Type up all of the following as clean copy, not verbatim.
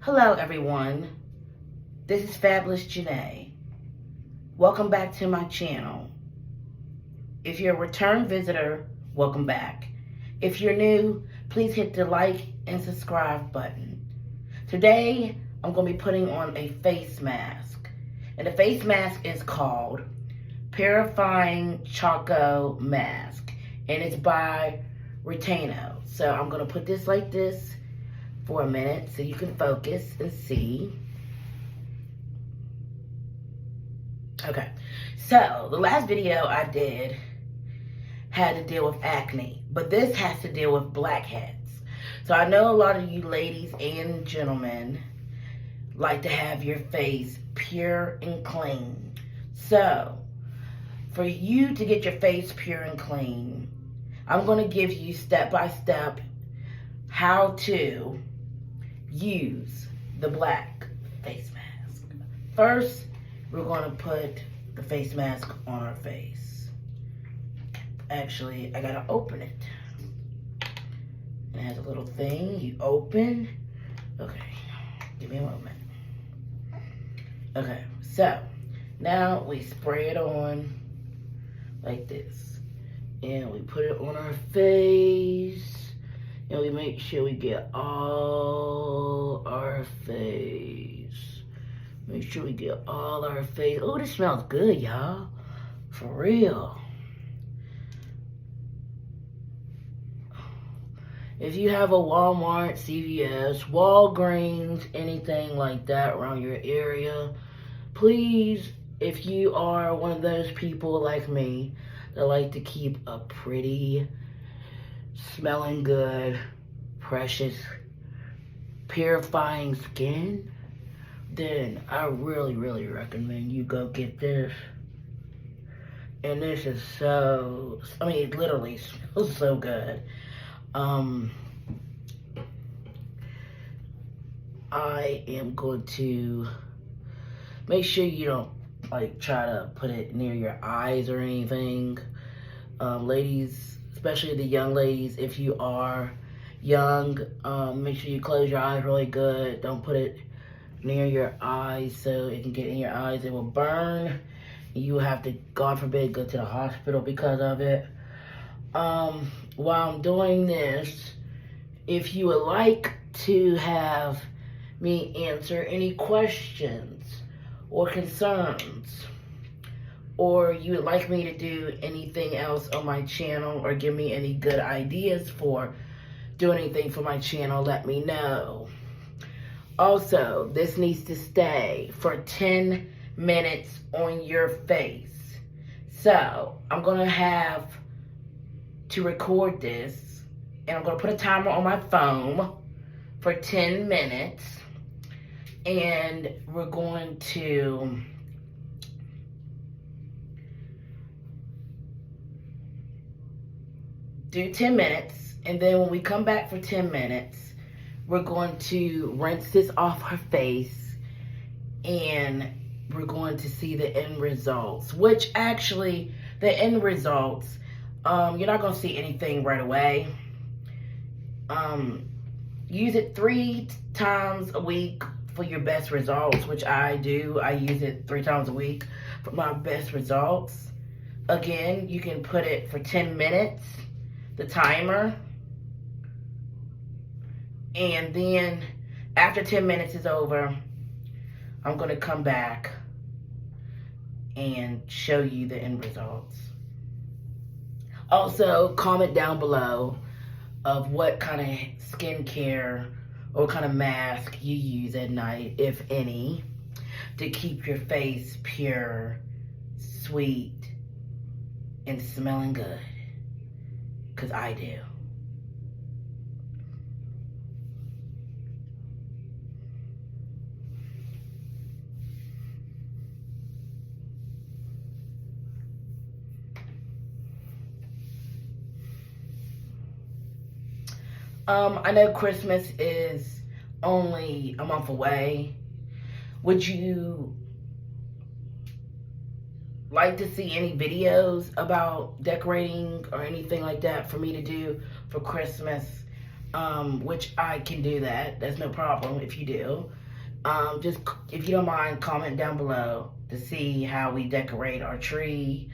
Hello everyone, this is Fabulous Janae. Welcome back to my channel. If you're a return visitor, welcome back. If you're new, please hit the like and subscribe button. Today, I'm going to be putting on a face mask. And the face mask is called Purifying Charcoal Mask. And it's by Retano. So I'm going to put this like this for a minute so you can focus and see. Okay, so the last video I did had to deal with acne, but this has to deal with blackheads. So I know a lot of you ladies and gentlemen like to have your face pure and clean. So for you to get your face pure and clean, I'm going to give you step by step how to use the black face mask. First, we're going to put the face mask on our face. Actually, I gotta open it. It has a little thing you open. Okay, give me a moment. Okay, so now we spray it on like this. And we put it on our face. And we make sure we get all our face. Make sure we get all our face. Oh, this smells good, y'all. For real. If you have a Walmart, CVS, Walgreens, anything like that around your area, please, if you are one of those people like me that like to keep a pretty, smelling good, precious, purifying skin, then I really, really recommend you go get this. And this is so, I mean, it literally smells so good. I am going to make sure you don't like try to put it near your eyes or anything. Ladies, especially the young ladies, if you are young, make sure you close your eyes really good. Don't put it near your eyes so it can get in your eyes. It will burn. You will have to, God forbid, go to the hospital because of it. While I'm doing this, if you would like to have me answer any questions or concerns, or you would like me to do anything else on my channel, or give me any good ideas for doing anything for my channel, let me know. Also, this needs to stay for 10 minutes on your face. So, I'm going to have to record this, and I'm going to put a timer on my phone for 10 minutes, and we're going to do 10 minutes, and then when we come back for 10 minutes, we're going to rinse this off her face, and we're going to see the end results, which actually, the end results, you're not going to see anything right away. Use it 3 times a week for your best results, which I do. I use it 3 times a week for my best results. Again, you can put it for 10 minutes, the timer, and then after 10 minutes is over, I'm going to come back and show you the end results. Also, comment down below of what kind of skincare or what kind of mask you use at night, if any, to keep your face pure, sweet, and smelling good. Because I do. I know Christmas is only a month away. Would you like to see any videos about decorating or anything like that for me to do for Christmas? which I can do that. That's no problem if you do. Just, if you don't mind, comment down below to see how we decorate our tree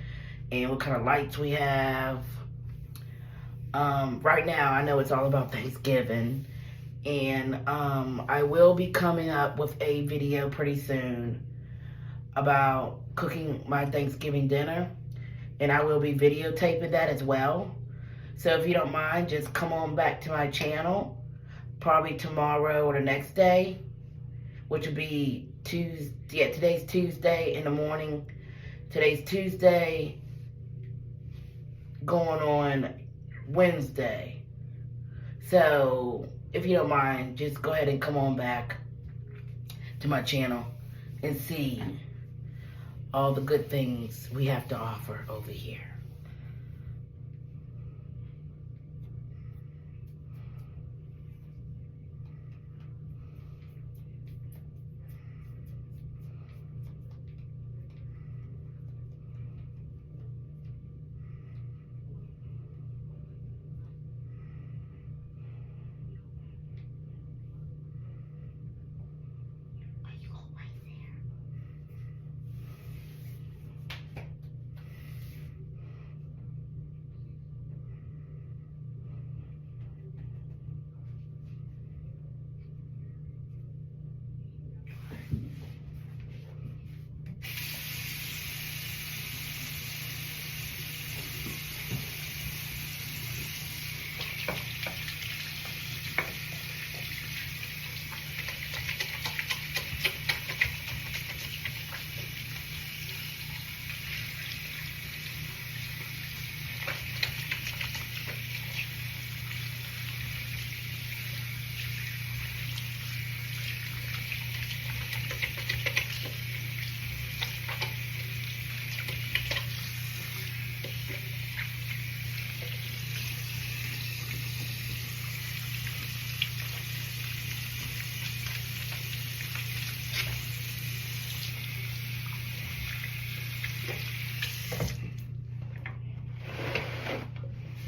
and what kind of lights we have. Right now, I know it's all about Thanksgiving, and I will be coming up with a video pretty soon about cooking my Thanksgiving dinner, and I will be videotaping that as well. So if you don't mind, just come on back to my channel, probably tomorrow or the next day, which will be Tuesday. Yeah, today's Tuesday in the morning. Today's Tuesday, going on Wednesday. So if you don't mind, just go ahead and come on back to my channel and see all the good things we have to offer over here.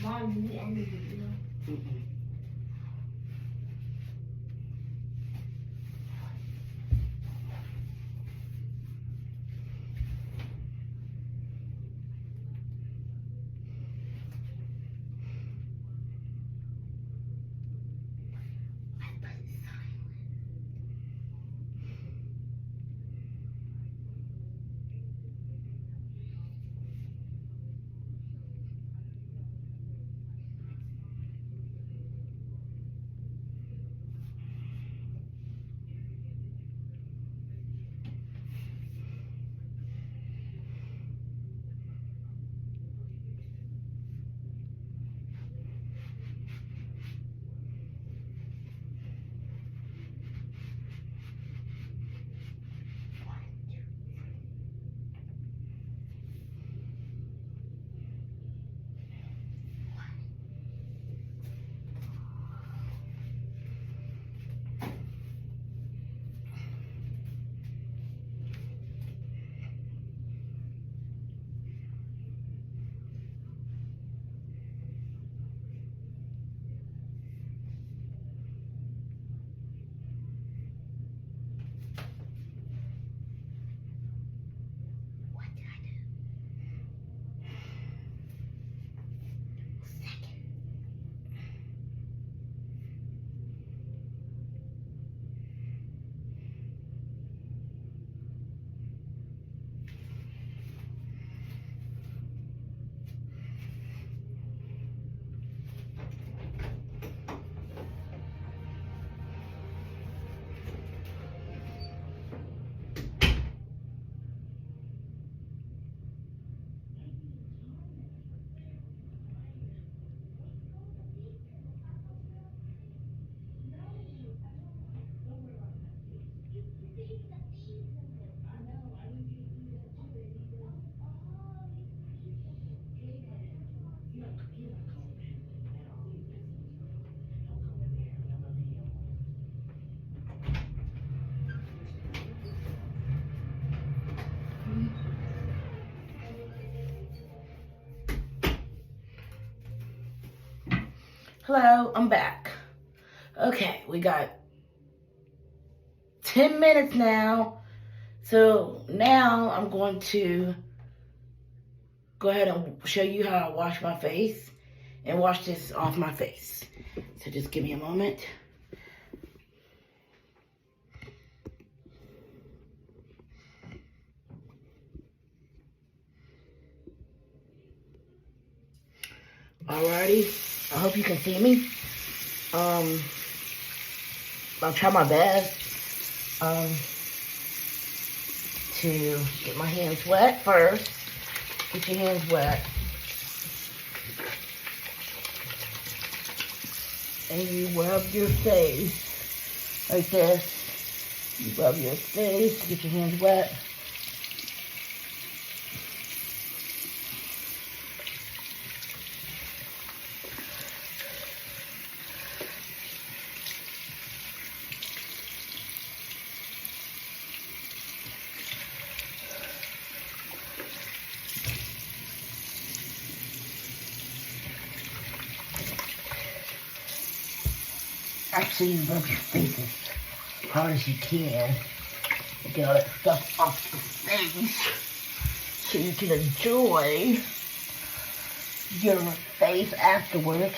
Mom, you ended the video. Hello, I'm back. Okay, we got 10 minutes now. So now I'm going to go ahead and show you how I wash my face and wash this off my face. So just give me a moment. Alrighty, I hope you can see me. I'll try my best to get my hands wet first. Get your hands wet. And you rub your face like this. You rub your face to get your hands wet. Actually, you rub your face as hard as you can to get all that stuff off your face so you can enjoy your face afterwards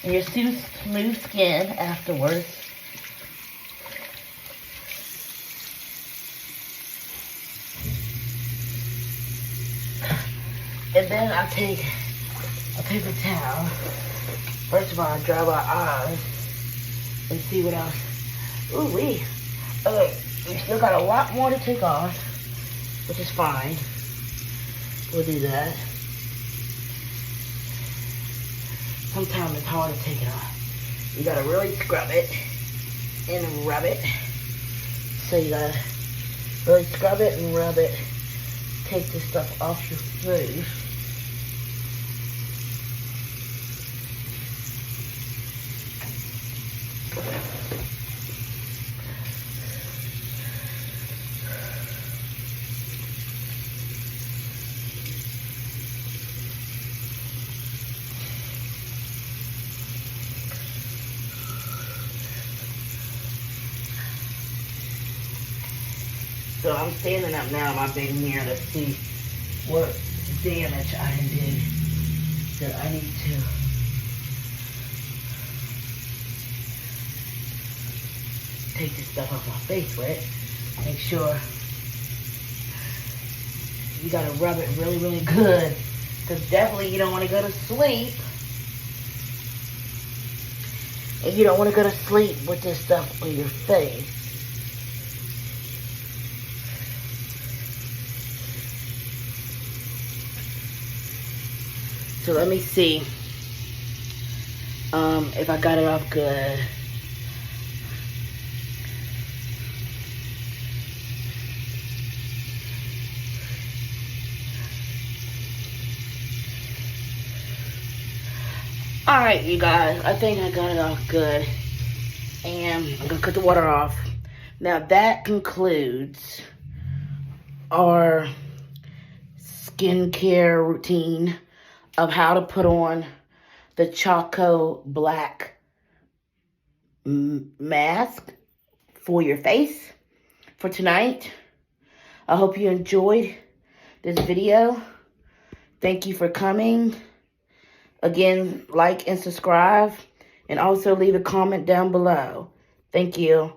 and your smooth skin afterwards. And then I take a paper towel. First of all, I dry my eyes and see what else. Ooh wee. Okay, we still got a lot more to take off, which is fine. We'll do that. Sometimes it's hard to take it off. You gotta really scrub it and rub it. So you gotta really scrub it and rub it. Take this stuff off your face. So I'm standing up now in my big mirror to see what damage I did that I need to take this stuff off my face with. Make sure you gotta rub it really, really good, because definitely you don't want to go to sleep. And you don't want to go to sleep with this stuff on your face. So let me see if I got it off good. Alright, you guys, I think I got it off good. And I'm going to cut the water off. Now that concludes our skincare routine of how to put on the Choco Black mask for your face for tonight. I hope you enjoyed this video. Thank you for coming. Again, like and subscribe, and also leave a comment down below. Thank you.